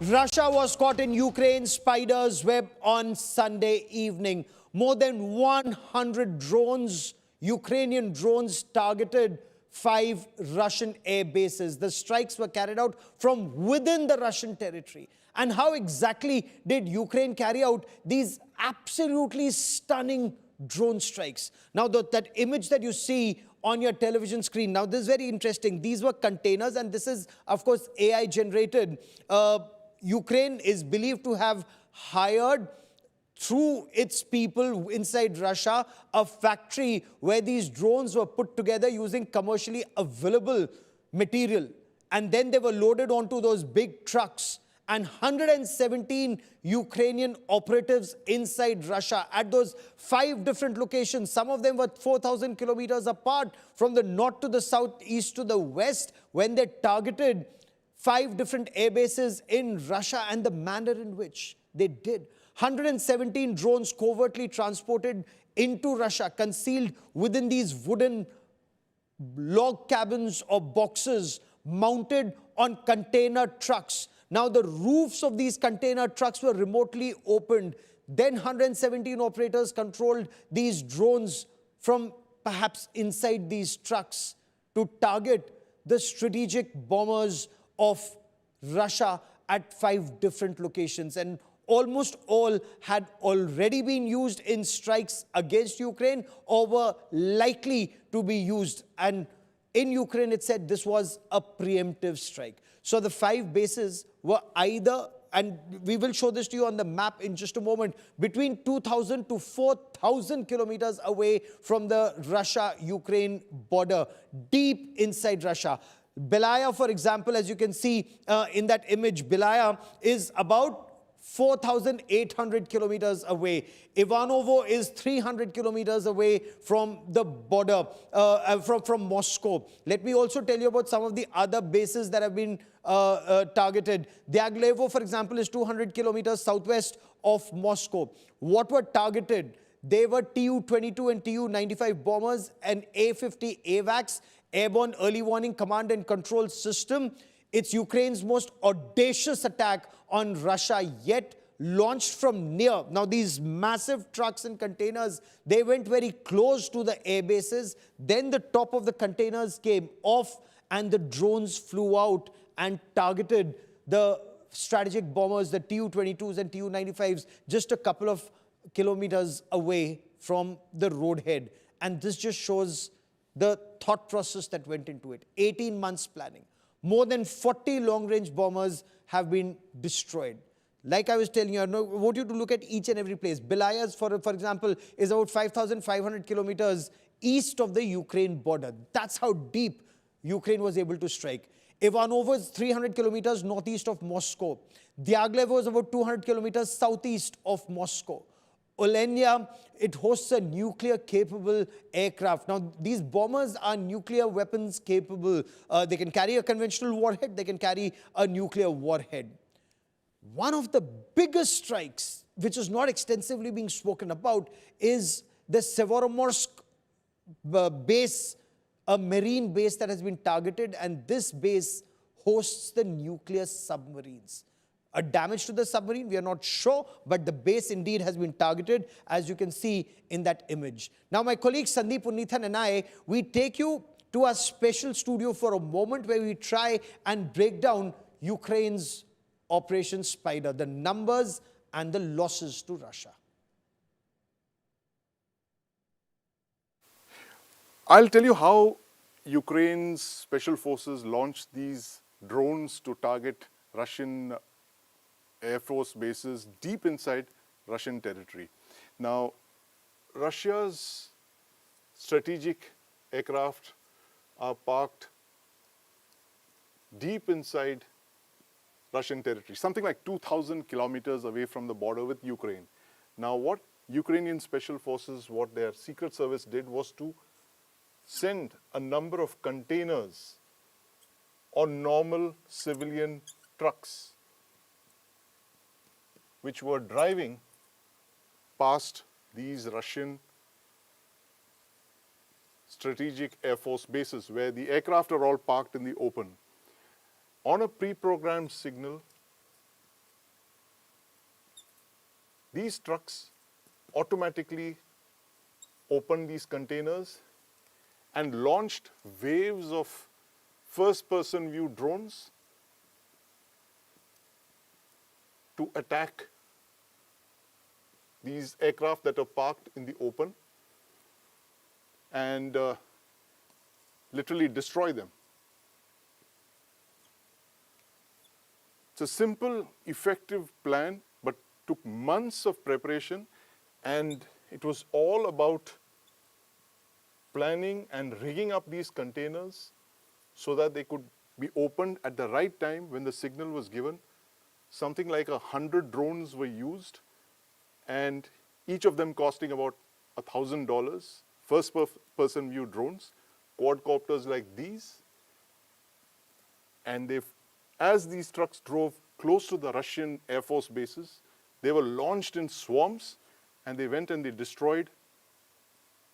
Russia was caught in Ukraine's spider's web on Sunday evening. More than 100 drones, Ukrainian drones, targeted 5 Russian air bases. The strikes were carried out from within the Russian territory. And how exactly did Ukraine carry out these absolutely stunning drone strikes? Now, that image that you see on your television screen, now this is very interesting. These were containers, and this is, of course, AI generated. Ukraine is believed to have hired, through its people inside Russia, a factory where these drones were put together using commercially available material. And then they were loaded onto those big trucks. And 117 Ukrainian operatives inside Russia at those 5 different locations. Some of them were 4,000 kilometers apart, from the north to the south, east to the west, when they targeted 5 different air bases in Russia, and the manner in which they did. 117 drones covertly transported into Russia, concealed within these wooden log cabins or boxes mounted on container trucks. Now, the roofs of these container trucks were remotely opened. Then 117 operators controlled these drones from perhaps inside these trucks to target the strategic bombers of Russia at 5 different locations. And almost all had already been used in strikes against Ukraine or were likely to be used. And in Ukraine, it said this was a preemptive strike. So the 5 bases were either, and we will show this to you on the map in just a moment, between 2,000 to 4,000 kilometers away from the Russia-Ukraine border, deep inside Russia. Belaya, for example, as you can see in that image, Belaya is about 4,800 kilometers away. Ivanovo is 300 kilometers away from the border, from Moscow. Let me also tell you about some of the other bases that have been targeted. Diaghilevo, for example, is 200 kilometers southwest of Moscow. What were targeted? They were Tu-22 and Tu-95 bombers, an A-50 AWACS, Airborne Early Warning Command and Control System. It's Ukraine's most audacious attack on Russia yet, launched from near. Now, these massive trucks and containers, they went very close to the air bases. Then the top of the containers came off and the drones flew out and targeted the strategic bombers, the Tu-22s and Tu-95s, just a couple of kilometers away from the roadhead. And this just shows the thought process that went into it. 18 months planning. More than 40 long-range bombers have been destroyed. Like I was telling you, I want you to look at each and every place. Belaya's, for example, is about 5,500 kilometers east of the Ukraine border. That's how deep Ukraine was able to strike. Ivanovo is 300 kilometers northeast of Moscow. Diaghilevo is about 200 kilometers southeast of Moscow. Olenya, it hosts a nuclear-capable aircraft. Now, these bombers are nuclear weapons capable. They can carry a conventional warhead. They can carry a nuclear warhead. One of the biggest strikes, which is not extensively being spoken about, is the Severomorsk base, a marine base that has been targeted, and this base hosts the nuclear submarines. A damage to the submarine, we are not sure, but the base indeed has been targeted, as you can see in that image. Now, my colleague Sandeep Unnithan and I, we take you to our special studio for a moment where we try and break down Ukraine's Operation Spider, the numbers and the losses to Russia. I'll tell you how Ukraine's special forces launched these drones to target Russian Air Force bases deep inside Russian territory. Now, Russia's strategic aircraft are parked deep inside Russian territory, something like 2,000 kilometers away from the border with Ukraine. Now, what Ukrainian special forces, what their secret service did was to send a number of containers on normal civilian trucks which were driving past these Russian strategic Air Force bases where the aircraft are all parked in the open. On a pre-programmed signal, these trucks automatically opened these containers and launched waves of first-person view drones to attack these aircraft that are parked in the open and literally destroy them. It's a simple, effective plan, but took months of preparation, and it was all about planning and rigging up these containers so that they could be opened at the right time when the signal was given. Something like 100 drones were used, and each of them costing about $1,000. First-person view drones, quadcopters like these. And as these trucks drove close to the Russian Air Force bases, they were launched in swarms, and they went and they destroyed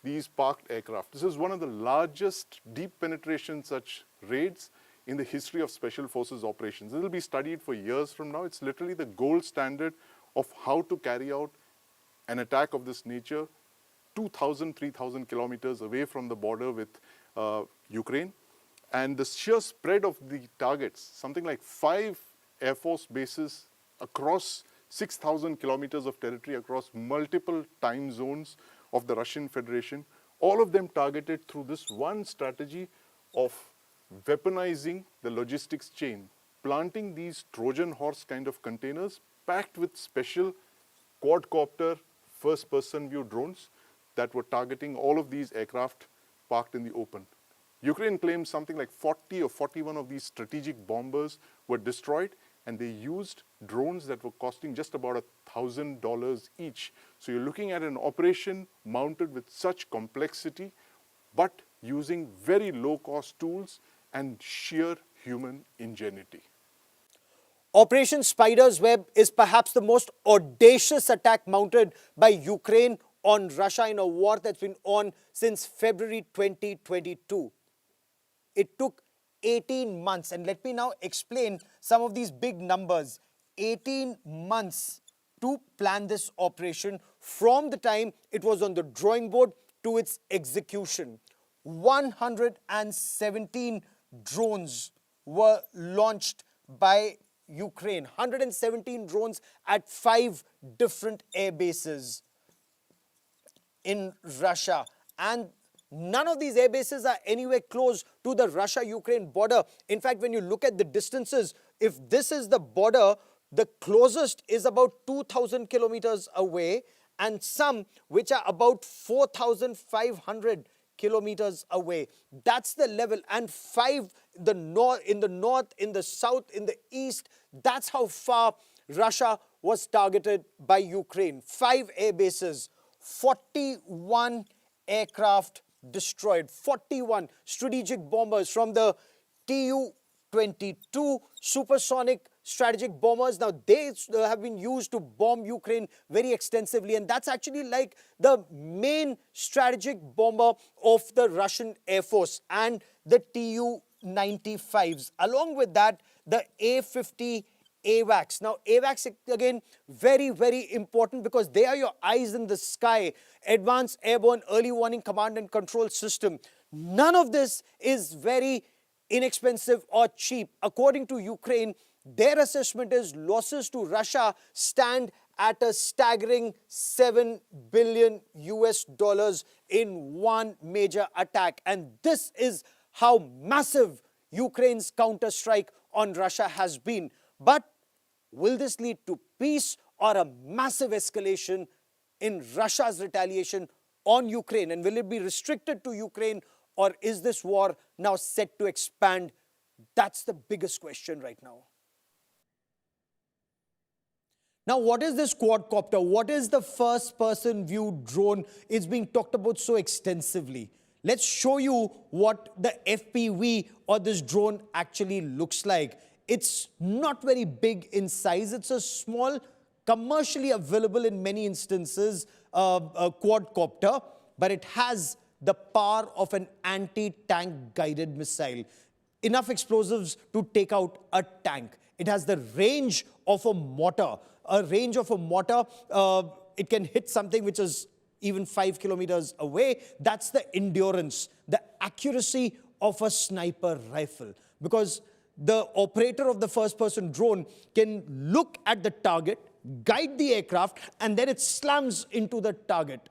these parked aircraft. This is one of the largest deep penetration such raids in the history of Special Forces operations. It will be studied for years from now. It's literally the gold standard of how to carry out an attack of this nature 2,000, 3,000 kilometers away from the border with Ukraine. And the sheer spread of the targets, something like 5 Air Force bases across 6,000 kilometers of territory across multiple time zones of the Russian Federation, all of them targeted through this one strategy of weaponizing the logistics chain, planting these Trojan horse kind of containers packed with special quadcopter first-person view drones that were targeting all of these aircraft parked in the open. Ukraine claims something like 40 or 41 of these strategic bombers were destroyed, and they used drones that were costing just about $1,000 each. So you're looking at an operation mounted with such complexity, but using very low-cost tools and sheer human ingenuity. Operation Spider's Web is perhaps the most audacious attack mounted by Ukraine on Russia in a war that's been on since February 2022. It took 18 months, and let me now explain some of these big numbers. 18 months to plan this operation from the time it was on the drawing board to its execution. 117 drones were launched by Ukraine. 117 drones at 5 different air bases in Russia. And none of these air bases are anywhere close to the Russia-Ukraine border. In fact, when you look at the distances, if this is the border, the closest is about 2,000 kilometers away, and some which are about 4,500 kilometers away. That's the level. And 5 in the north, in the south, in the east. That's how far Russia was targeted by Ukraine. 5 air bases, 41 aircraft destroyed, 41 strategic bombers from the Tu-22 supersonic strategic bombers. Now, they have been used to bomb Ukraine very extensively, and that's actually like the main strategic bomber of the Russian Air Force, and the Tu-95s. Along with that, the A-50 AWACS. Now, AWACS, again, very, very important because they are your eyes in the sky. Advanced Airborne Early Warning Command and Control System. None of this is very inexpensive or cheap. According to Ukraine, their assessment is losses to Russia stand at a staggering $7 billion in one major attack. And this is how massive Ukraine's counterstrike on Russia has been. But will this lead to peace or a massive escalation in Russia's retaliation on Ukraine? And will it be restricted to Ukraine, or is this war now set to expand? That's the biggest question right now. Now, what is this quadcopter? What is the first-person view drone? It's being talked about so extensively. Let's show you what the FPV or this drone actually looks like. It's not very big in size. It's a small, commercially available in many instances, a quadcopter, but it has the power of an anti-tank guided missile. Enough explosives to take out a tank. It has the range of a mortar. A range of a mortar, it can hit something which is even 5 kilometers away. That's the endurance, the accuracy of a sniper rifle. Because the operator of the first-person drone can look at the target, guide the aircraft, and then it slams into the target.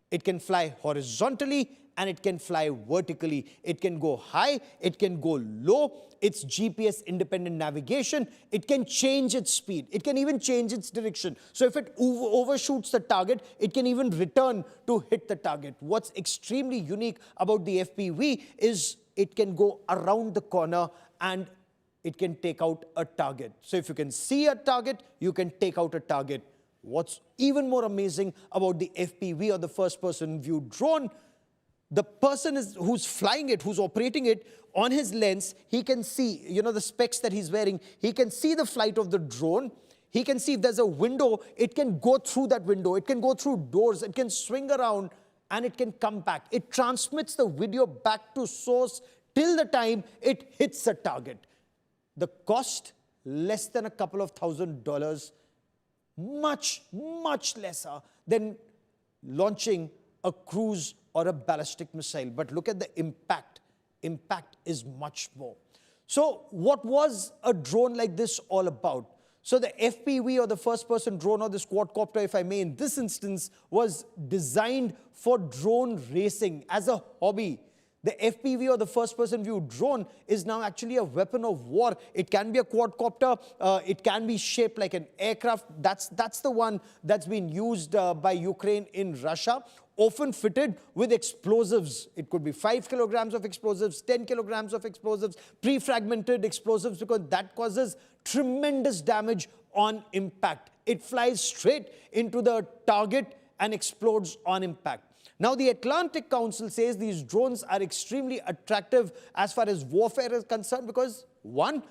It can fly horizontally and it can fly vertically. It can go high, it can go low. It's GPS independent navigation. It can change its speed. It can even change its direction. So if it overshoots the target, it can even return to hit the target. What's extremely unique about the FPV is it can go around the corner and it can take out a target. So if you can see a target, you can take out a target. What's even more amazing about the FPV or the first-person view drone, the person who's flying it, who's operating it, on his lens, he can see, the specs that he's wearing. He can see the flight of the drone. He can see if there's a window, it can go through that window. It can go through doors. It can swing around and it can come back. It transmits the video back to source till the time it hits a target. The cost, less than a couple of $1,000, much, much lesser than launching a cruise or a ballistic missile. But look at the impact. Impact is much more. So what was a drone like this all about? So the FPV, or the first-person drone, or this quadcopter, if I may, in this instance, was designed for drone racing as a hobby. The FPV, or the first-person view drone, is now actually a weapon of war. It can be a quadcopter. It can be shaped like an aircraft. That's the one that's been used by Ukraine in Russia, often fitted with explosives. It could be 5 kilograms of explosives, 10 kilograms of explosives, pre-fragmented explosives, because that causes tremendous damage on impact. It flies straight into the target and explodes on impact. Now, the Atlantic Council says these drones are extremely attractive as far as warfare is concerned because, one,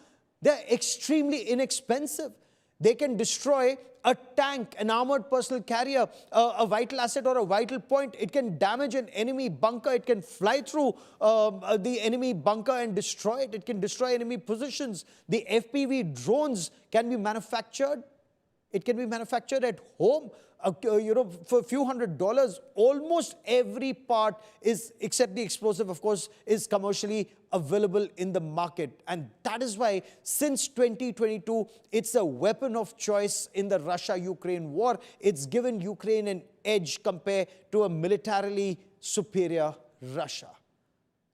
they're extremely inexpensive. They can destroy a tank, an armored personal carrier, a vital asset or a vital point. It can damage an enemy bunker. It can fly through the enemy bunker and destroy it. It can destroy enemy positions. The FPV drones can be manufactured. It can be manufactured at home, for a few $100s. Almost every part is, except the explosive, of course, is commercially available in the market. And that is why, since 2022, it's a weapon of choice in the Russia-Ukraine war. It's given Ukraine an edge compared to a militarily superior Russia.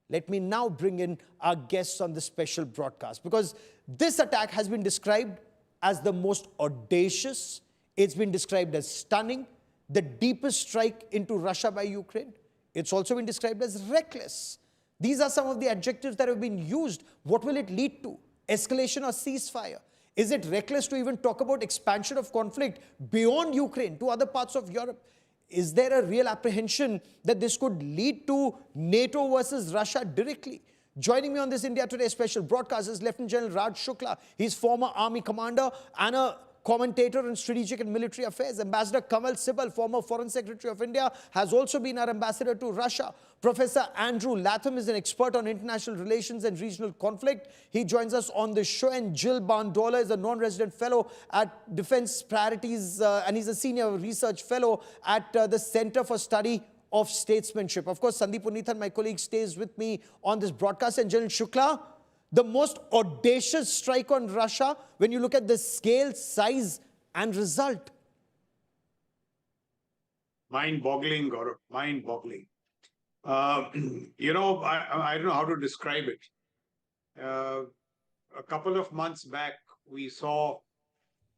Let me now bring in our guests on this special broadcast, because this attack has been described as the most audacious. It's been described as stunning, the deepest strike into Russia by Ukraine. It's also been described as reckless. These are some of the adjectives that have been used. What will it lead to? Escalation or ceasefire? Is it reckless to even talk about expansion of conflict beyond Ukraine to other parts of Europe? Is there a real apprehension that this could lead to NATO versus Russia directly? Joining me on this India Today special broadcast is Lieutenant General Raj Shukla. He's former army commander and a commentator on strategic and military affairs. Ambassador Kamal Sibal, former Foreign Secretary of India, has also been our ambassador to Russia. Professor Andrew Latham is an expert on international relations and regional conflict. He joins us on the show. And Jill Bandola is a non-resident fellow at Defense Priorities, and he's a senior research fellow at the Center for Study of Statesmanship. Of course, Sandeep Punithan, my colleague, stays with me on this broadcast. And General Shukla, the most audacious strike on Russia when you look at the scale, size, and result. Mind-boggling, Gaurav, mind-boggling. I don't know how to describe it. A couple of months back, we saw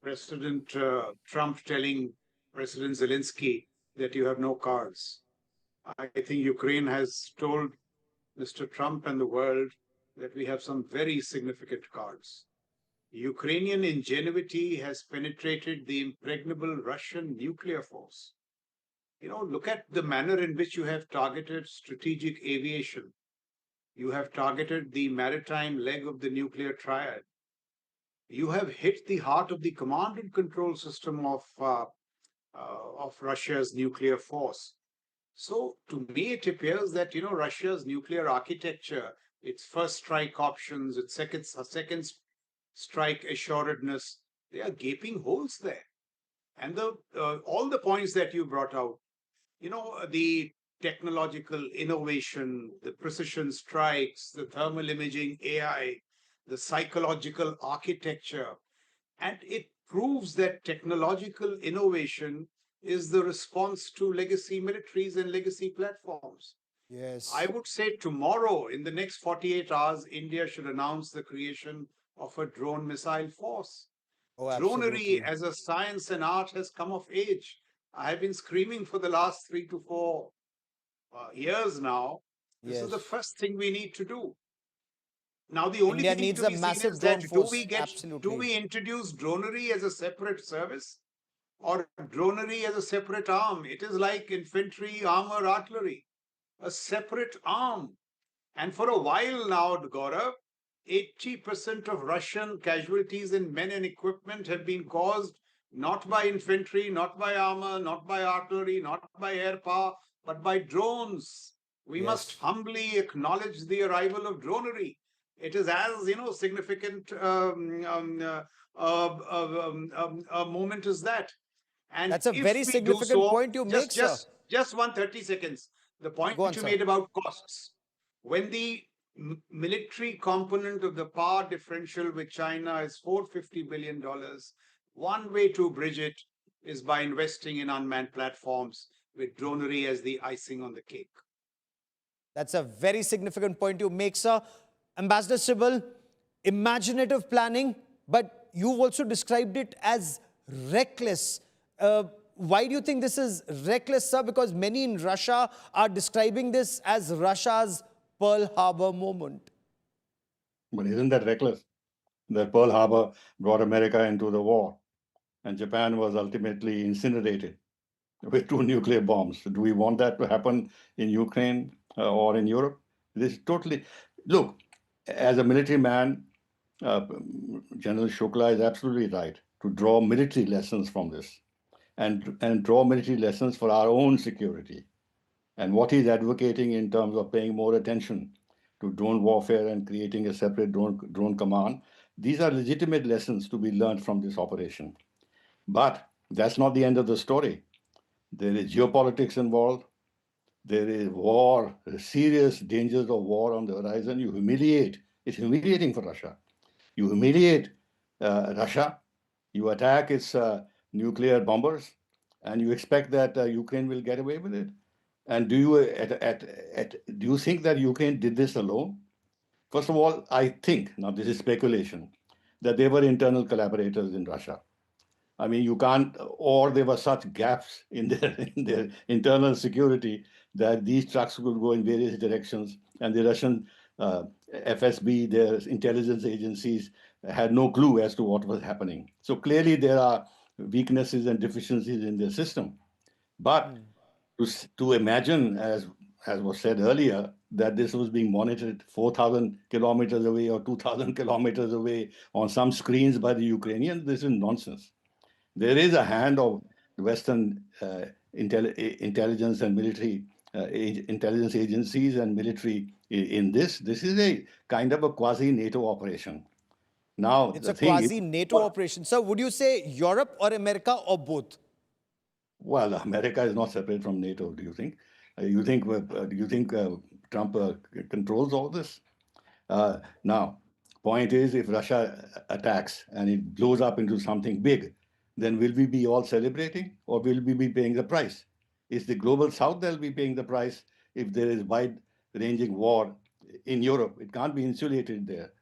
President Trump telling President Zelensky that you have no cards. I think Ukraine has told Mr. Trump and the world that we have some very significant cards. Ukrainian ingenuity has penetrated the impregnable Russian nuclear force. Look at the manner in which you have targeted strategic aviation. You have targeted the maritime leg of the nuclear triad. You have hit the heart of the command and control system of Russia's nuclear force. So to me, it appears that, Russia's nuclear architecture, its first strike options, its second strike assuredness, there are gaping holes there. And all the points that you brought out, the technological innovation, the precision strikes, the thermal imaging AI, the psychological architecture, and it proves that technological innovation is the response to legacy militaries and legacy platforms. I Yes. would say tomorrow, in the next 48 hours, India should announce the creation of a drone missile force. Oh, Dronery absolutely. as a science and art has come of age. I have been screaming for the last 3 to 4 years now. This is the Yes. first thing we need to do. Now, the only India thing needs to a be seen massive is drone that force. do Absolutely. we introduce dronery as a separate service or dronery as a separate arm? It is like infantry, armor, artillery, a separate arm. And for a while now, Gaurav, 80% of Russian casualties in men and equipment have been caused not by infantry, not by armor, not by artillery, not by air power, but by drones. We must Yes. humbly acknowledge the arrival of dronery. It is as significant a moment as that. And That's a if very we do significant so, point you make, sir. just 130 seconds. The point Go on, you sir. made about costs. When the military component of the power differential with China is $450 billion, one way to bridge it is by investing in unmanned platforms with dronery as the icing on the cake. That's a very significant point you make, sir. Ambassador Sybil, imaginative planning, but you've also described it as reckless. Why do you think this is reckless, sir? Because many in Russia are describing this as Russia's Pearl Harbor moment. But isn't that reckless? That Pearl Harbor brought America into the war, and Japan was ultimately incinerated with two nuclear bombs. Do we want that to happen in Ukraine or in Europe? This is totally. Look, as a military man, uh, General Shukla is absolutely right to draw military lessons from this and draw military lessons for our own security. And what he's advocating in terms of paying more attention to drone warfare and creating a separate drone command, these are legitimate lessons to be learned from this operation. But that's not the end of the story. There is geopolitics involved. There is war, serious dangers of war on the horizon. You humiliate. It's humiliating for Russia. You humiliate Russia. You attack its nuclear bombers, and you expect that Ukraine will get away with it. And do you think that Ukraine did this alone? First of all, I think, now this is speculation, that there were internal collaborators in Russia. I mean, you can't, or there were such gaps in their in their internal security that these trucks could go in various directions, and the Russian FSB, their intelligence agencies, had no clue as to what was happening. So clearly, there are weaknesses and deficiencies in their system. But to imagine, as was said earlier, that this was being monitored 4,000 kilometers away or 2,000 kilometers away on some screens by the Ukrainians, this is nonsense. There is a hand of Western intelligence and military intelligence agencies and military in this. This is a kind of a quasi NATO operation. Now, It's the a thing is, quasi NATO operation. Sir, would you say Europe or America or both? well, America is not separate from NATO. Do you think? Do you think Trump controls all this? Now, point is, if Russia attacks and it blows up into something big, then will we be all celebrating or will we be paying the price? It's the global south that will be paying the price if there is wide-ranging war in Europe. It can't be insulated there.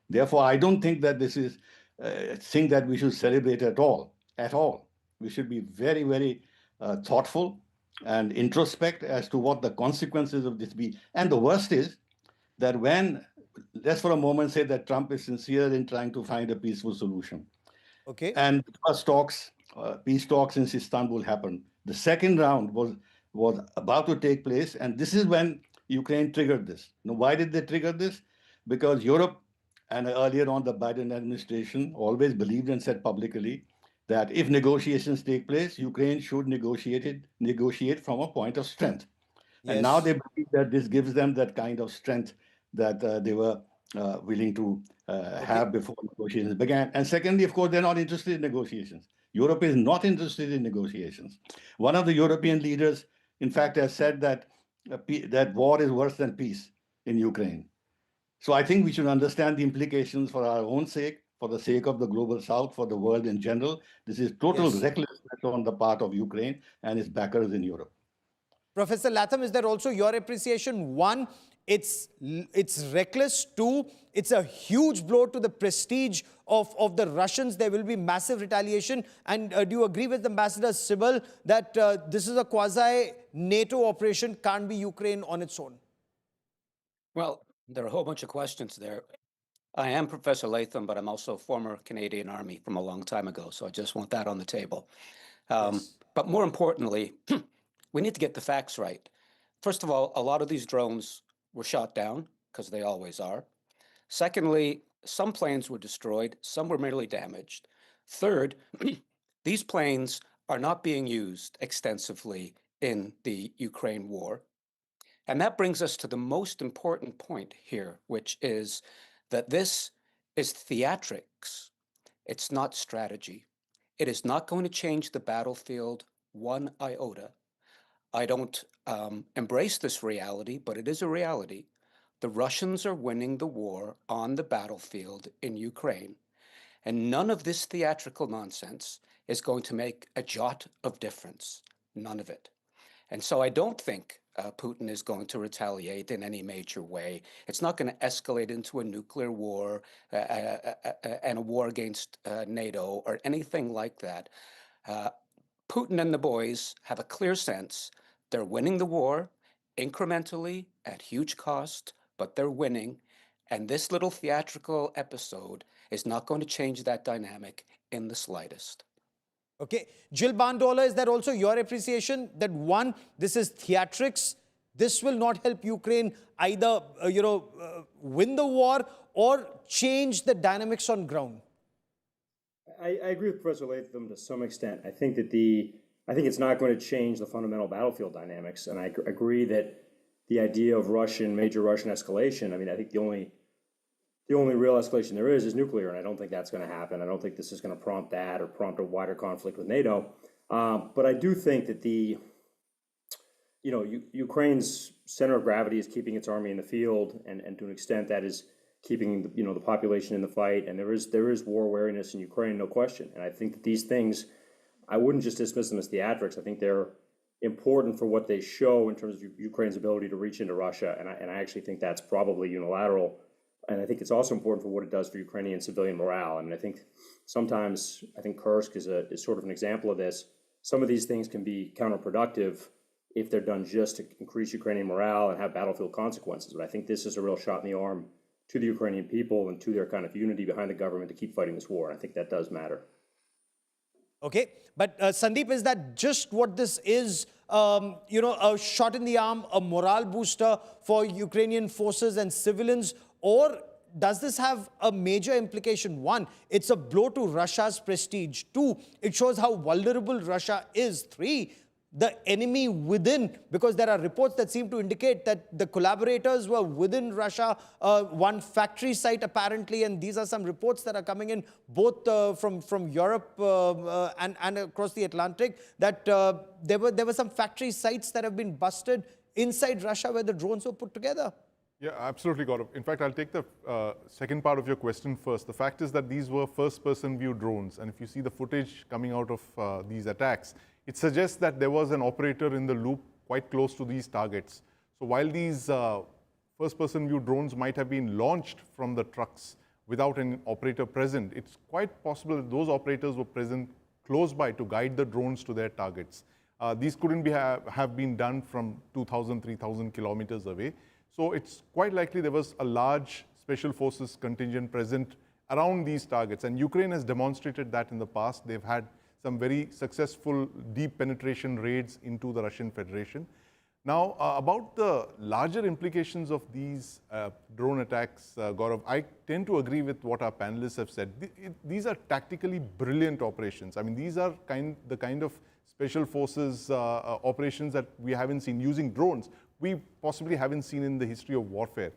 Therefore, I don't think that this is a thing that we should celebrate at all. At all. We should be very, very thoughtful and introspect as to what the consequences of this be. And the worst is that when, let's for a moment say that Trump is sincere in trying to find a peaceful solution. Okay. And first talks, peace talks in Istanbul happened. The second round was about to take place, and this is when Ukraine triggered this. Now, why did they trigger this? Because Europe and earlier on the Biden administration always believed and said publicly that if negotiations take place, Ukraine should negotiate from a point of strength. And now they Yes. believe that this gives them that kind of strength that they were willing to have before negotiations began. And secondly, of course, they're not interested in negotiations. Europe is not interested in negotiations. One of the European leaders, in fact, has said that that war is worse than peace in Ukraine. So I think we should understand the implications for our own sake, for the sake of the global South, for the world in general. This is total Yes. recklessness on the part of Ukraine and its backers in Europe. Professor Latham, is there also your appreciation? One, it's reckless. Two, it's a huge blow to the prestige of the Russians. There will be massive retaliation. And do you agree with Ambassador Sybil that this is a quasi-NATO operation, can't be Ukraine on its own? Well, there are a whole bunch of questions there. I am Professor Latham, but I'm also a former Canadian Army from a long time ago, so I just want that on the table. Yes. But more importantly, we need to get the facts right. First of all, a lot of these drones were shot down, because they always are. Secondly, some planes were destroyed, some were merely damaged. Third, these planes are not being used extensively in the Ukraine war. And that brings us to the most important point here, which is that this is theatrics. It's not strategy. It is not going to change the battlefield one iota. I don't embrace this reality, but it is a reality. The Russians are winning the war on the battlefield in Ukraine, and none of this theatrical nonsense is going to make a jot of difference. None of it. And so I don't think Putin is going to retaliate in any major way. It's not going to escalate into a nuclear war and a war against NATO or anything like that. Putin and the boys have a clear sense they're winning the war incrementally at huge cost, but they're winning. And this little theatrical episode is not going to change that dynamic in the slightest. Okay. Jill Bandola, is that also your appreciation that one, this is theatrics? This will not help Ukraine either, win the war or change the dynamics on ground? I agree with Professor Latham to some extent. I think it's not going to change the fundamental battlefield dynamics, and I agree that the idea of major Russian escalation. I mean, I think the only real escalation there is nuclear, and I don't think that's going to happen. I don't think this is going to prompt that or prompt a wider conflict with NATO. But I do think that Ukraine's center of gravity is keeping its army in the field, and to an extent that is keeping the population in the fight. And there is war wariness in Ukraine, no question. And I think that these things, I wouldn't just dismiss them as theatrics. I think they're important for what they show in terms of Ukraine's ability to reach into Russia. And I actually think that's probably unilateral. And I think it's also important for what it does for Ukrainian civilian morale. I mean, I think sometimes, Kursk is sort of an example of this. Some of these things can be counterproductive if they're done just to increase Ukrainian morale and have battlefield consequences. But I think this is a real shot in the arm to the Ukrainian people and to their kind of unity behind the government to keep fighting this war. I think that does matter. Okay, but Sandeep, is that just what this is? A shot in the arm, a morale booster for Ukrainian forces and civilians, or does this have a major implication? One, it's a blow to Russia's prestige. Two, it shows how vulnerable Russia is. Three, the enemy within, because there are reports that seem to indicate that the collaborators were within Russia, one factory site apparently, and these are some reports that are coming in both from Europe and across the Atlantic, that there were some factory sites that have been busted inside Russia where the drones were put together. Yeah, absolutely, Gaurav. In fact, I'll take the second part of your question first. The fact is that these were first-person view drones, and if you see the footage coming out of these attacks, it suggests that there was an operator in the loop quite close to these targets. So while these first-person view drones might have been launched from the trucks without an operator present, it's quite possible that those operators were present close by to guide the drones to their targets. These couldn't have been done from 2,000, 3,000 kilometers away. So it's quite likely there was a large special forces contingent present around these targets. And Ukraine has demonstrated that in the past. They've had some very successful deep penetration raids into the Russian Federation. Now, about the larger implications of these drone attacks, Gaurav, I tend to agree with what our panelists have said. These are tactically brilliant operations. I mean, these are the kind of special forces operations that we haven't seen using drones. We possibly haven't seen in the history of warfare.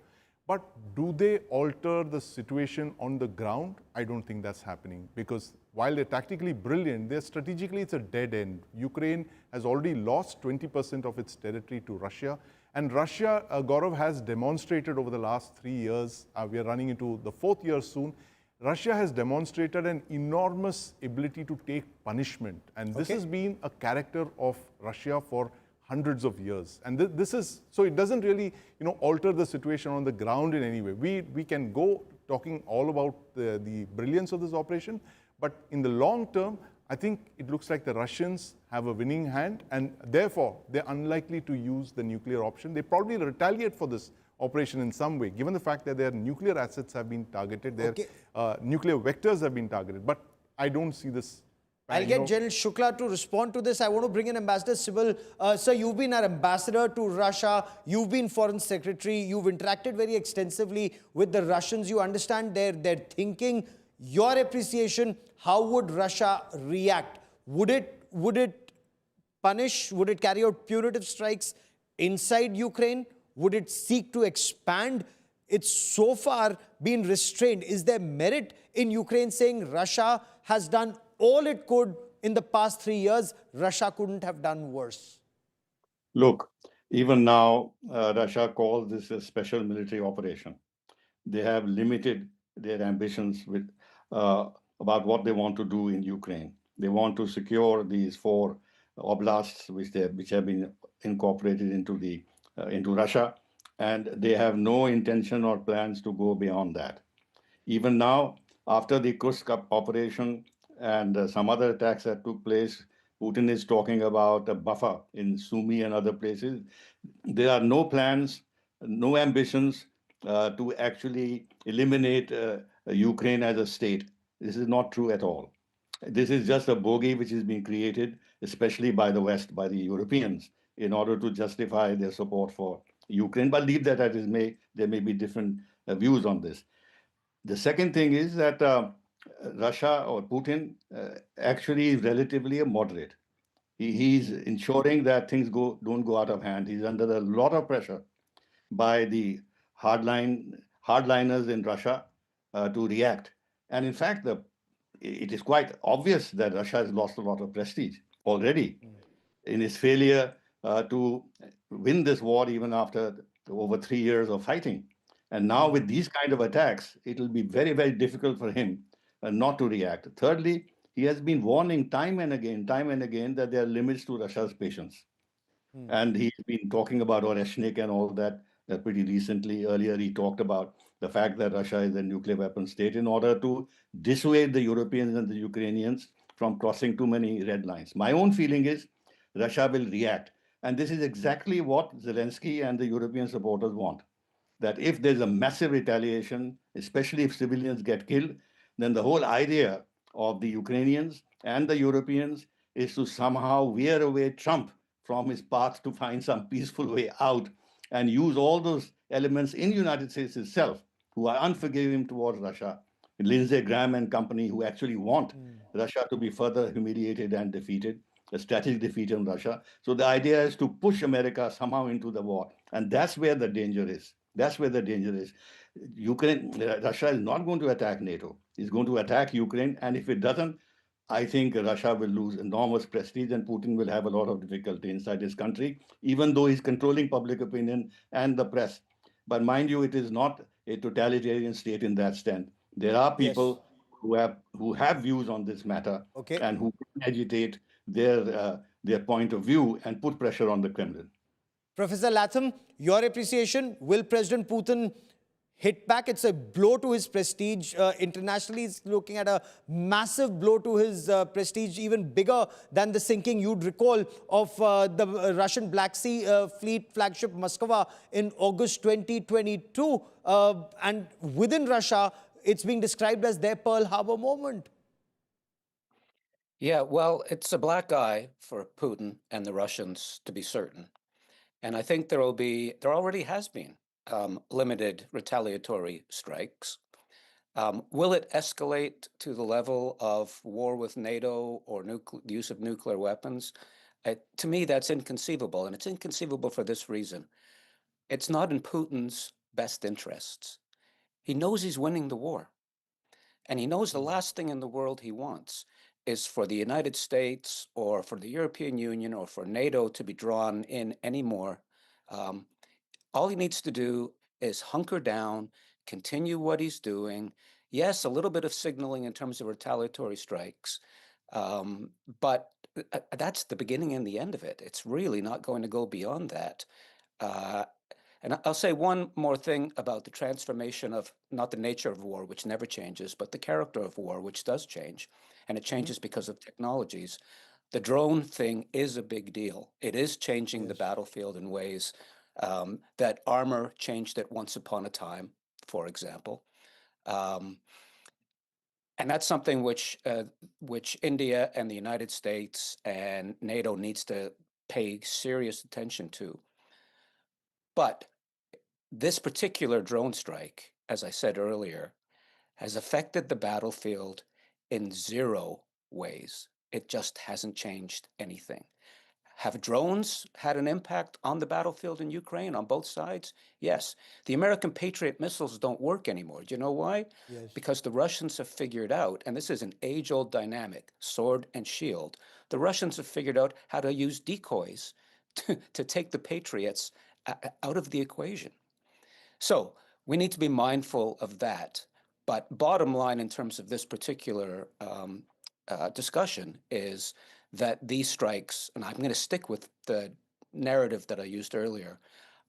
But do they alter the situation on the ground? I don't think that's happening, because while they're tactically brilliant, they're strategically, it's a dead end. Ukraine has already lost 20% of its territory to Russia. And Russia, Gaurav, has demonstrated over the last 3 years, we are running into the 4th year soon, Russia has demonstrated an enormous ability to take punishment. And this has been a character of Russia for hundreds of years. And this is, so it doesn't really, alter the situation on the ground in any way. We can go talking all about the brilliance of this operation, but in the long term, I think it looks like the Russians have a winning hand, and therefore they're unlikely to use the nuclear option. They probably retaliate for this operation in some way, given the fact that their nuclear assets have been targeted, their nuclear vectors have been targeted. But I don't see this. I'll get General Shukla to respond to this. I want to bring in Ambassador Sybil. Sir, you've been our ambassador to Russia. You've been foreign secretary. You've interacted very extensively with the Russians. You understand their thinking. Your appreciation, how would Russia react? Would it punish? Would it carry out punitive strikes inside Ukraine? Would it seek to expand? It's so far been restrained. Is there merit in Ukraine saying Russia has done all it could in the past 3 years? Russia couldn't have done worse. Look, even now, Russia calls this a special military operation. They have limited their ambitions with about what they want to do in Ukraine. They want to secure these 4 oblasts which have been incorporated into Russia, and they have no intention or plans to go beyond that. Even now, after the Kursk operation and some other attacks that took place, Putin is talking about a buffer in Sumy and other places. There are no plans, no ambitions to actually eliminate Ukraine as a state. This is not true at all. This is just a bogey which is being created, especially by the West, by the Europeans, in order to justify their support for Ukraine. But leave that as it may, there may be different views on this. The second thing is that Russia or Putin actually is relatively a moderate. He's ensuring that things don't go out of hand. He's under a lot of pressure by the hardliners in Russia to react. And in fact, it is quite obvious that Russia has lost a lot of prestige already in its failure to win this war even after over 3 years of fighting. And now with these kind of attacks, it will be very, very difficult for him not to react. Thirdly, he has been warning time and again that there are limits to Russia's patience. And he's been talking about Oreshnik and all that pretty recently. Earlier, he talked about the fact that Russia is a nuclear weapon state in order to dissuade the Europeans and the Ukrainians from crossing too many red lines. My own feeling is Russia will react. And this is exactly what Zelensky and the European supporters want. That if there's a massive retaliation, especially if civilians get killed, then the whole idea of the Ukrainians and the Europeans is to somehow wear away Trump from his path to find some peaceful way out and use all those elements in the United States itself, who are unforgiving towards Russia, Lindsey Graham and company, who actually want Russia to be further humiliated and defeated, a strategic defeat in Russia. So the idea is to push America somehow into the war. And that's where the danger is. That's where the danger is. Russia is not going to attack NATO. It's going to attack Ukraine. And if it doesn't, I think Russia will lose enormous prestige and Putin will have a lot of difficulty inside his country, even though he's controlling public opinion and the press. But mind you, it is not a totalitarian state in that sense. There are people who have views on this matter and who agitate their point of view and put pressure on the Kremlin. Professor Latham, your appreciation, will President Putin hit back? It's a blow to his prestige. Internationally, he's looking at a massive blow to his prestige, even bigger than the sinking, you'd recall, of the Russian Black Sea Fleet flagship Moskva in August 2022. And within Russia, it's being described as their Pearl Harbor moment. Yeah, well, it's a black eye for Putin and the Russians, to be certain. And I think there already has been limited retaliatory strikes. Will it escalate to the level of war with NATO or the use of nuclear weapons? To me, that's inconceivable. And it's inconceivable for this reason. It's not in Putin's best interests. He knows he's winning the war. And he knows the last thing in the world he wants is for the United States or for the European Union or for NATO to be drawn in anymore. Um, all he needs to do is hunker down, continue what he's doing. Yes, a little bit of signaling in terms of retaliatory strikes, but that's the beginning and the end of it. It's really not going to go beyond that. Uh, and I'll say one more thing about the transformation of not the nature of war, which never changes, but the character of war, which does change. And it changes because of technologies. The drone thing is a big deal. It is changing the battlefield in ways that armor changed it once upon a time, for example. And that's something which India and the United States and NATO needs to pay serious attention to. But this particular drone strike, as I said earlier, has affected the battlefield in zero ways. It just hasn't changed anything. Have drones had an impact on the battlefield in Ukraine on both sides? Yes. The American Patriot missiles don't work anymore. Do you know why? Yes. Because the Russians have figured out, and this is an age-old dynamic, sword and shield, the Russians have figured out how to use decoys to take the Patriots out of the equation. So we need to be mindful of that. But bottom line in terms of this particular discussion is that these strikes, and I'm going to stick with the narrative that I used earlier,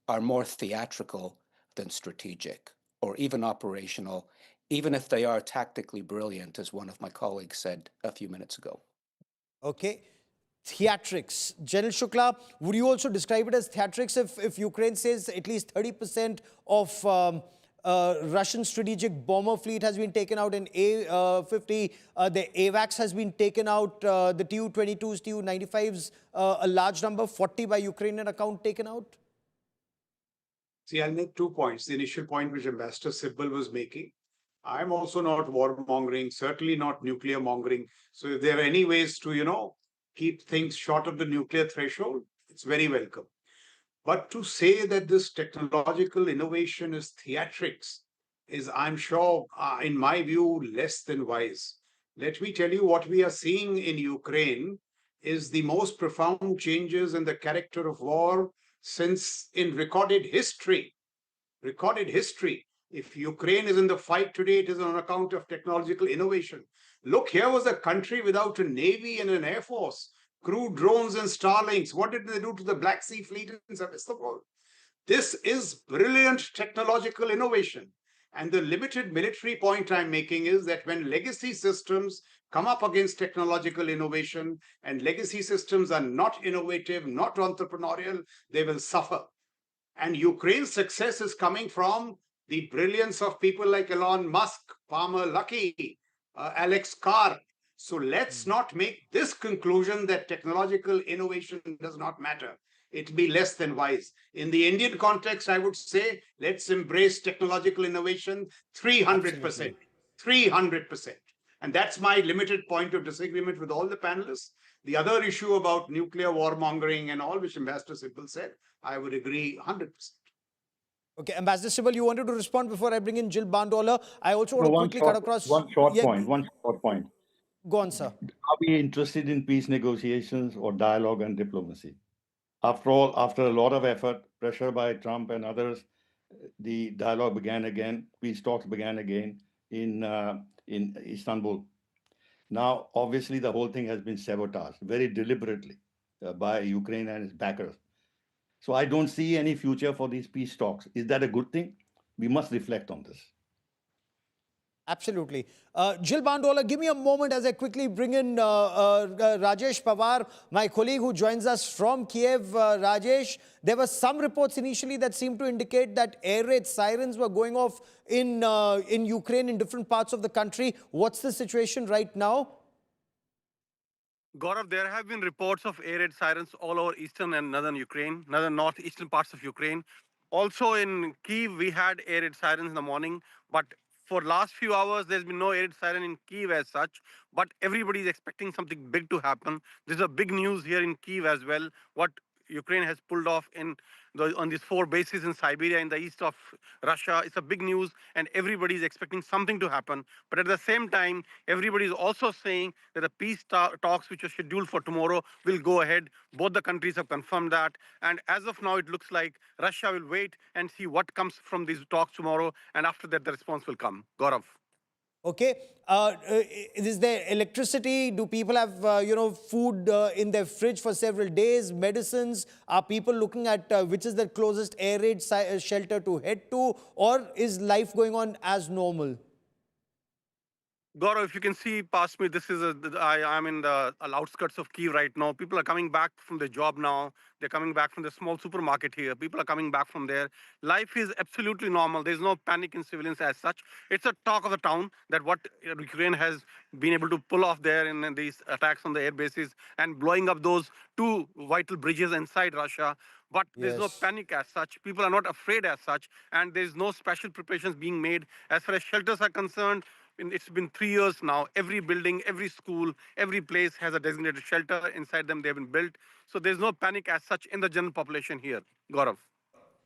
are more theatrical than strategic or even operational, even if they are tactically brilliant, as one of my colleagues said a few minutes ago. Okay. Theatrics. General Shukla, would you also describe it as theatrics if Ukraine says at least 30% of Russian strategic bomber fleet has been taken out in A-50, the AWACS has been taken out, the Tu-22s, Tu-95s, a large number, 40 by Ukrainian account taken out? See, I'll make 2 points. The initial point which Ambassador Sibbal was making. I'm also not warmongering, certainly not nuclear mongering. So if there are any ways to, keep things short of the nuclear threshold, it's very welcome. But to say that this technological innovation is theatrics is, I'm sure, in my view, less than wise. Let me tell you what we are seeing in Ukraine is the most profound changes in the character of war since in recorded history. Recorded history. If Ukraine is in the fight today, it is on account of technological innovation. Look, here was a country without a navy and an air force, crude drones and Starlinks. What did they do to the Black Sea Fleet in Sevastopol? This is brilliant technological innovation. And the limited military point I'm making is that when legacy systems come up against technological innovation and legacy systems are not innovative, not entrepreneurial, they will suffer. And Ukraine's success is coming from the brilliance of people like Elon Musk, Palmer Luckey, Alex Carr. So let's not make this conclusion that technological innovation does not matter. It'd be less than wise. In the Indian context, I would say, let's embrace technological innovation 300%. 300%. And that's my limited point of disagreement with all the panelists. The other issue about nuclear warmongering and all, which Ambassador Sibbal said, I would agree 100%. Okay, Ambassador Sibbal, you wanted to respond before I bring in Jill Bandola. I also want to quickly cut across. One short point. Go on, sir. Are we interested in peace negotiations or dialogue and diplomacy? After all, after a lot of effort, pressure by Trump and others, the dialogue began again, peace talks began again in Istanbul. Now, obviously, the whole thing has been sabotaged very deliberately by Ukraine and its backers. So I don't see any future for these peace talks. Is that a good thing? We must reflect on this. Absolutely. Jill Bandola, give me a moment as I quickly bring in Rajesh Pawar, my colleague who joins us from Kiev. Rajesh, there were some reports initially that seemed to indicate that air raid sirens were going off in Ukraine, in different parts of the country. What's the situation right now? Gaurav, there have been reports of air raid sirens all over eastern and northern Ukraine, northeastern parts of Ukraine. Also in Kyiv, we had air raid sirens in the morning, but for last few hours, there's been no air raid siren in Kyiv as such, but everybody is expecting something big to happen. There's a big news here in Kyiv as well. What Ukraine has pulled off on these 4 bases in Siberia in the east of Russia. It's a big news, and everybody is expecting something to happen. But at the same time, everybody is also saying that the peace talks, which are scheduled for tomorrow, will go ahead. Both the countries have confirmed that. And as of now, it looks like Russia will wait and see what comes from these talks tomorrow. And after that, the response will come. Gaurav. Okay. Is there electricity? Do people have, food in their fridge for several days? Medicines? Are people looking at which is the closest air raid shelter to head to? Or is life going on as normal? Gaurav, if you can see past me, I'm in the outskirts of Kyiv right now. People are coming back from their job now. They're coming back from the small supermarket here. People are coming back from there. Life is absolutely normal. There's no panic in civilians as such. It's a talk of the town that what Ukraine has been able to pull off there in these attacks on the air bases and blowing up those 2 vital bridges inside Russia. But there's no Yes. panic as such. People are not afraid as such. And there's no special preparations being made. As far as shelters are concerned, it's been 3 years now. Every building, every school, every place has a designated shelter. Inside them, they've been built. So there's no panic as such in the general population here. Gaurav.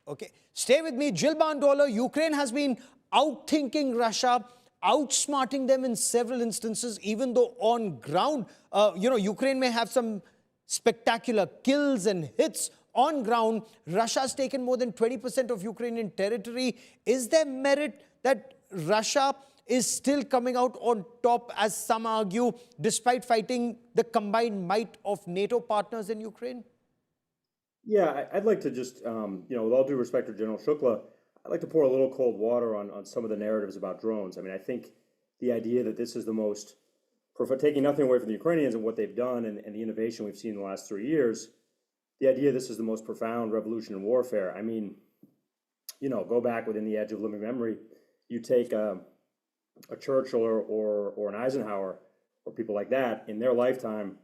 Okay. Stay with me. Jill Bandola, Ukraine has been outthinking Russia, outsmarting them in several instances, even though on ground, Ukraine may have some spectacular kills and hits. On ground, Russia's taken more than 20% of Ukrainian territory. Is there merit that Russia is still coming out on top, as some argue, despite fighting the combined might of NATO partners in Ukraine? Yeah, I'd like to just, with all due respect to General Shukla, I'd like to pour a little cold water on some of the narratives about drones. I mean, I think the idea that this is the most, taking nothing away from the Ukrainians and what they've done and the innovation we've seen in the last 3 years, the idea this is the most profound revolution in warfare. I mean, go back within the edge of living memory. You take a Churchill or an Eisenhower or people like that, in their lifetime,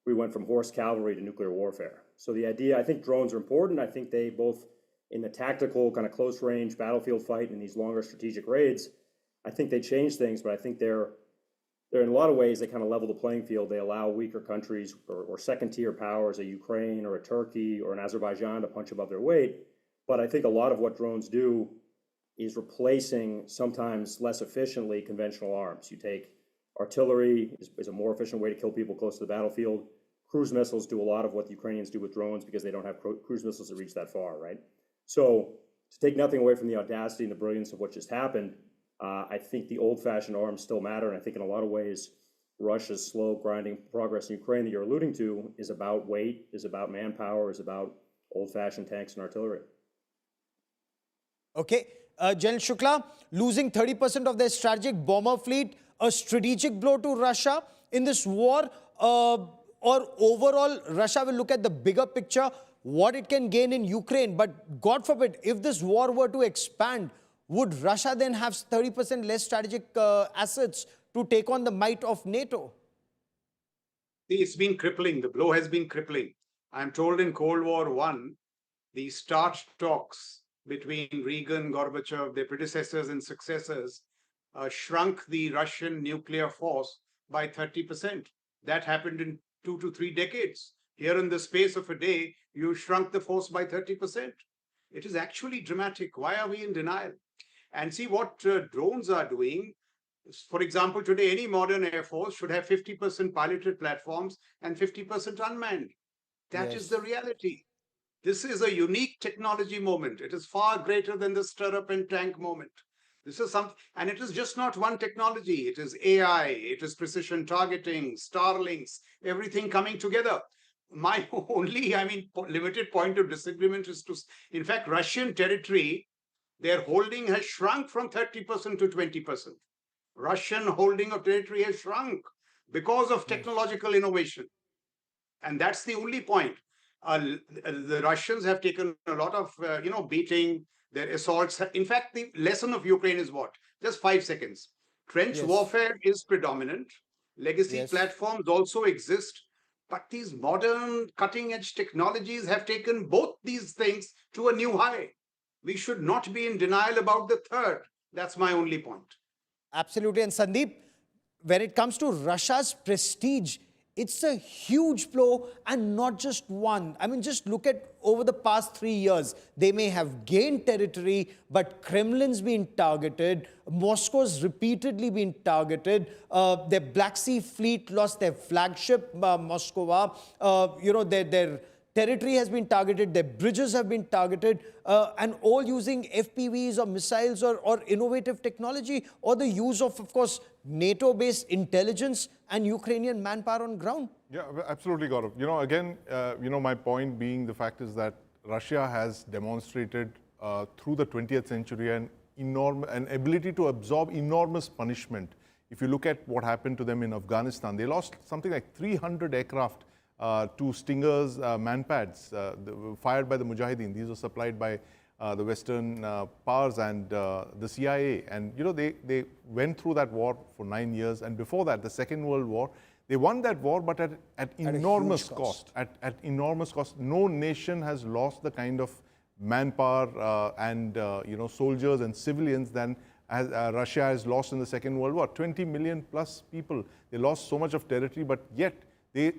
we went from horse cavalry to nuclear warfare. So the idea, I think drones are important. I think they both, in the tactical kind of close range battlefield fight and these longer strategic raids, I think they change things, but I think they're in a lot of ways, they kind of level the playing field. They allow weaker countries or second-tier powers, a Ukraine or a Turkey or an Azerbaijan, to punch above their weight. But I think a lot of what drones do is replacing, sometimes less efficiently, conventional arms. You take artillery is a more efficient way to kill people close to the battlefield. Cruise missiles do a lot of what the Ukrainians do with drones because they don't have cruise missiles that reach that far, right? So to take nothing away from the audacity and the brilliance of what just happened, I think the old-fashioned arms still matter, and I think in a lot of ways, Russia's slow, grinding progress in Ukraine that you're alluding to is about weight, is about manpower, is about old-fashioned tanks and artillery. Okay. General Shukla, losing 30% of their strategic bomber fleet, a strategic blow to Russia in this war, or overall, Russia will look at the bigger picture, what it can gain in Ukraine. But God forbid, if this war were to expand, would Russia then have 30% less strategic assets to take on the might of NATO? It's been crippling. The blow has been crippling. I'm told in Cold War I, the START talks between Reagan, Gorbachev, their predecessors and successors, shrunk the Russian nuclear force by 30%. That happened in 2 to 3 decades. Here in the space of a day, you shrunk the force by 30%. It is actually dramatic. Why are we in denial? And see what drones are doing. For example, today, any modern Air Force should have 50% piloted platforms and 50% unmanned. That is the reality. This is a unique technology moment. It is far greater than the stirrup and tank moment. This is something, and it is just not one technology. It is AI, it is precision targeting, Starlinks, everything coming together. My only, limited point of disagreement is in fact, Russian territory, their holding has shrunk from 30% to 20%. Russian holding of territory has shrunk because of technological innovation. And that's the only point. The Russians have taken a lot of, beating, their assaults. In fact, the lesson of Ukraine is what? Just 5 seconds. Trench warfare is predominant. Legacy platforms also exist. But these modern cutting-edge technologies have taken both these things to a new high. We should not be in denial about the third. That's my only point. Absolutely. And Sandeep, when it comes to Russia's prestige It's a huge blow, and not just one. I mean, just look at over the past 3 years. They may have gained territory, but Kremlin's been targeted. Moscow's repeatedly been targeted. Their Black Sea fleet lost their flagship, Moskva. Their territory has been targeted, their bridges have been targeted, and all using FPVs or missiles or innovative technology, or the use of course, NATO-based intelligence and Ukrainian manpower on ground. Yeah, absolutely, Gaurav. Again, my point being the fact is that Russia has demonstrated through the 20th century an ability to absorb enormous punishment. If you look at what happened to them in Afghanistan, they lost something like 300 aircraft to Stingers manpads fired by the Mujahideen. These were supplied by the Western powers and the CIA. And they went through that war for 9 years. And before that, the Second World War, they won that war, but at enormous cost. At enormous cost. No nation has lost the kind of manpower and soldiers and civilians than as Russia has lost in the Second World War. 20 million plus people. They lost so much of territory, but yet they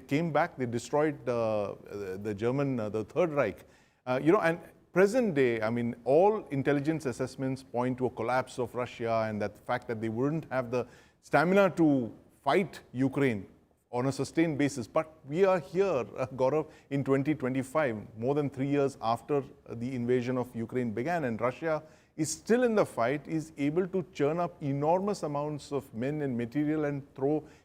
came back, they destroyed the German, the Third Reich. And present day, I mean, all intelligence assessments point to a collapse of Russia and that fact that they wouldn't have the stamina to fight Ukraine on a sustained basis. But we are here, Gaurav, in 2025, more than 3 years after the invasion of Ukraine began, and Russia is still in the fight, is able to churn up enormous amounts of men and material and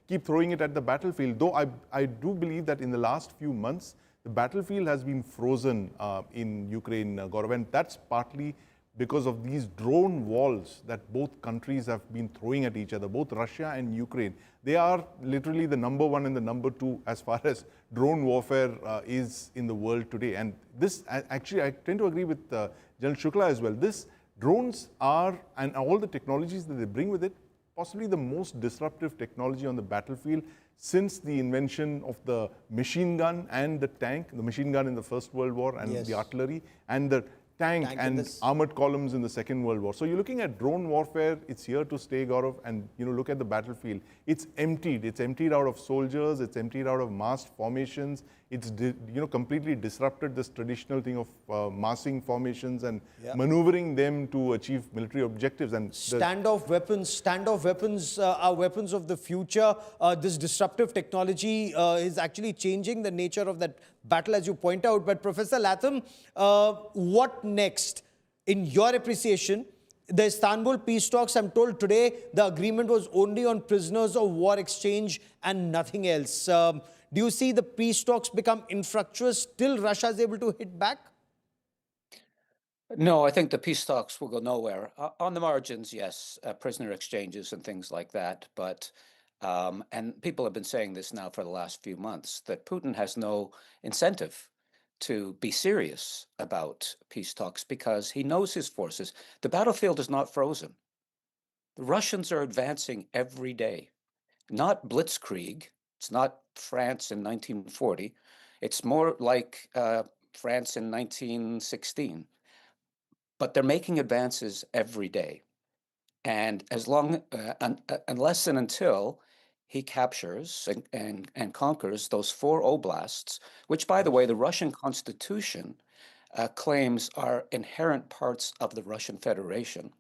keep throwing it at the battlefield. Though I do believe that in the last few months, the battlefield has been frozen in Ukraine, Gaurav, and that's partly because of these drone walls that both countries have been throwing at each other, both Russia and Ukraine. They are literally the number one and the number two as far as drone warfare is in the world today. And this, actually, I tend to agree with General Shukla as well. Drones are, and all the technologies that they bring with it, possibly the most disruptive technology on the battlefield since the invention of the machine gun and the tank, the machine gun in the First World War and the artillery, and the tank and armored columns in the Second World War. So you're looking at drone warfare, it's here to stay, Gaurav, and look at the battlefield. It's emptied out of soldiers, it's emptied out of massed formations, it's completely disrupted this traditional thing of massing formations and maneuvering them to achieve military objectives. And standoff weapons are weapons of the future. This disruptive technology is actually changing the nature of that battle, as you point out. But Professor Latham, what next? In your appreciation, the Istanbul peace talks, I'm told today the agreement was only on prisoners of war exchange and nothing else. Do you see the peace talks become infructuous till Russia is able to hit back? No, I think the peace talks will go nowhere. On the margins, yes, prisoner exchanges and things like that. But, and people have been saying this now for the last few months, that Putin has no incentive to be serious about peace talks because he knows his forces. The battlefield is not frozen. The Russians are advancing every day, not blitzkrieg. It's not France in 1940. It's more like France in 1916. But they're making advances every day. And unless and until he captures and conquers those 4 oblasts, which, by the way, the Russian Constitution claims are inherent parts of the Russian Federation,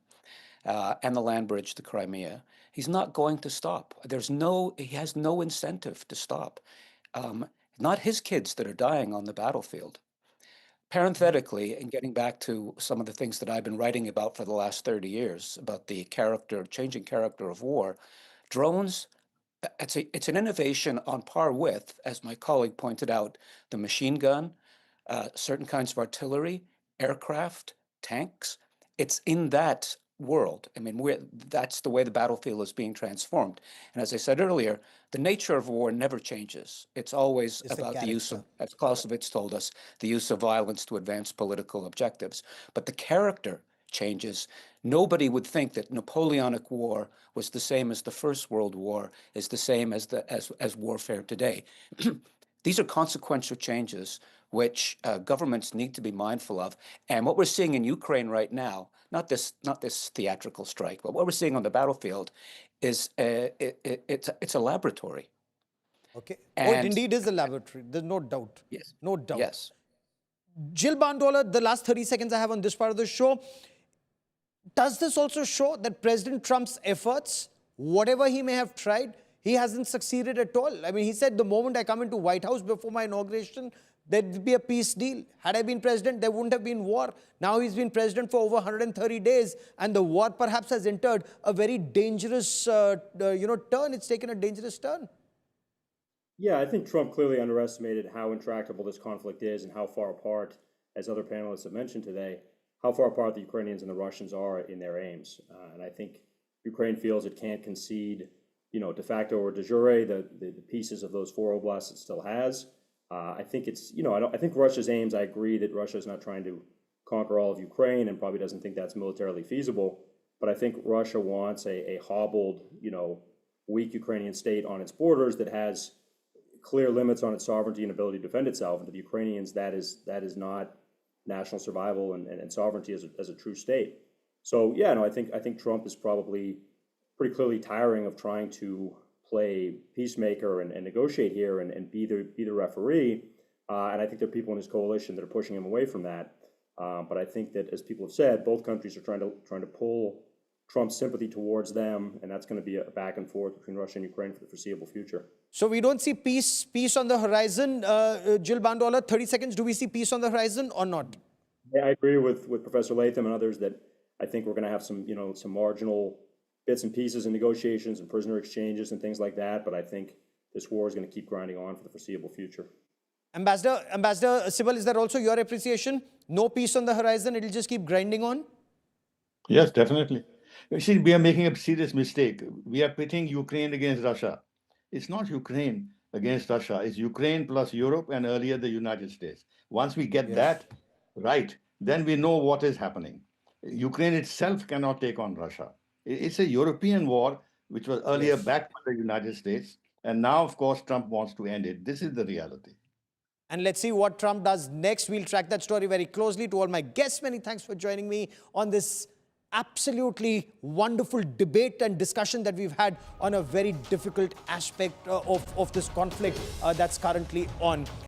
and the land bridge to Crimea, he's not going to stop. He has no incentive to stop. Not his kids that are dying on the battlefield. Parenthetically, and getting back to some of the things that I've been writing about for the last 30 years, about the changing character of war, drones, it's an innovation on par with, as my colleague pointed out, the machine gun, certain kinds of artillery, aircraft, tanks. It's in that world. I mean, that's the way the battlefield is being transformed. And as I said earlier, the nature of war never changes. It's always about the use of, as Clausewitz told us, the use of violence to advance political objectives. But the character changes. Nobody would think that Napoleonic War was the same as the First World War, is the same as warfare today. These are consequential changes which governments need to be mindful of. And what we're seeing in Ukraine right now, not this theatrical strike, but what we're seeing on the battlefield is it's a laboratory. Okay. Oh, it And indeed is a laboratory. There's no doubt. yes, No doubt. yes. Jill Bandola, the last 30 seconds I have on this part of the show, does this also show that President Trump's efforts, whatever he may have tried, he hasn't succeeded at all? I mean, he said the moment I come into White House before my inauguration, there'd be a peace deal. Had I been president, there wouldn't have been war. Now he's been president for over 130 days, and the war perhaps has entered a very dangerous, turn. It's taken a dangerous turn. Yeah, I think Trump clearly underestimated how intractable this conflict is and how far apart, as other panelists have mentioned today, how far apart the Ukrainians and the Russians are in their aims. And I think Ukraine feels it can't concede, de facto or de jure, the pieces of those four oblasts it still has. I think it's, I think Russia's aims, I agree that Russia is not trying to conquer all of Ukraine and probably doesn't think that's militarily feasible. But I think Russia wants a hobbled, weak Ukrainian state on its borders that has clear limits on its sovereignty and ability to defend itself. And to the Ukrainians, that is not national survival and sovereignty as a true state. So yeah, no, I think Trump is probably pretty clearly tiring of trying to play peacemaker and negotiate here and be the referee. And I think there are people in his coalition that are pushing him away from that. But I think that, as people have said, both countries are trying to pull Trump's sympathy towards them, and that's going to be a back and forth between Russia and Ukraine for the foreseeable future. So we don't see peace on the horizon. Jill Bandola, 30 seconds. Do we see peace on the horizon or not? Yeah, I agree with Professor Latham and others that I think we're going to have some marginal bits and pieces in negotiations and prisoner exchanges and things like that. But I think this war is going to keep grinding on for the foreseeable future. Ambassador Sybil, is that also your appreciation? No peace on the horizon. It'll just keep grinding on? Yes, definitely. You see, we are making a serious mistake. We are pitting Ukraine against Russia. It's not Ukraine against Russia. It's Ukraine plus Europe and earlier the United States. Once we get that right, then we know what is happening. Ukraine itself cannot take on Russia. It's a European war, which was earlier backed by the United States. And now, of course, Trump wants to end it. This is the reality. And let's see what Trump does next. We'll track that story very closely. To all my guests, many thanks for joining me on this absolutely wonderful debate and discussion that we've had on a very difficult aspect of this conflict that's currently on.